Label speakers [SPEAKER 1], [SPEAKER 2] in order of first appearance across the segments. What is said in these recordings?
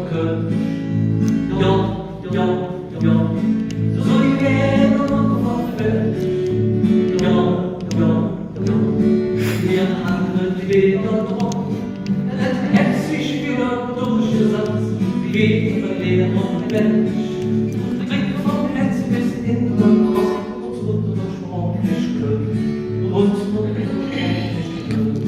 [SPEAKER 1] können. Ja, ja, ja, so die Welt noch verfällt. Ja, ja, ja, wir handeln wieder drauf. Es hat sich wieder durchgesetzt, wie Lehr und Mensch. Trinkt vom Herz bis in den Kopf und untersprachlich können. Und untersprachlich können.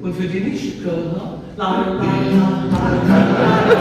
[SPEAKER 1] Und für die Nicht-Kölner, la la la la la la.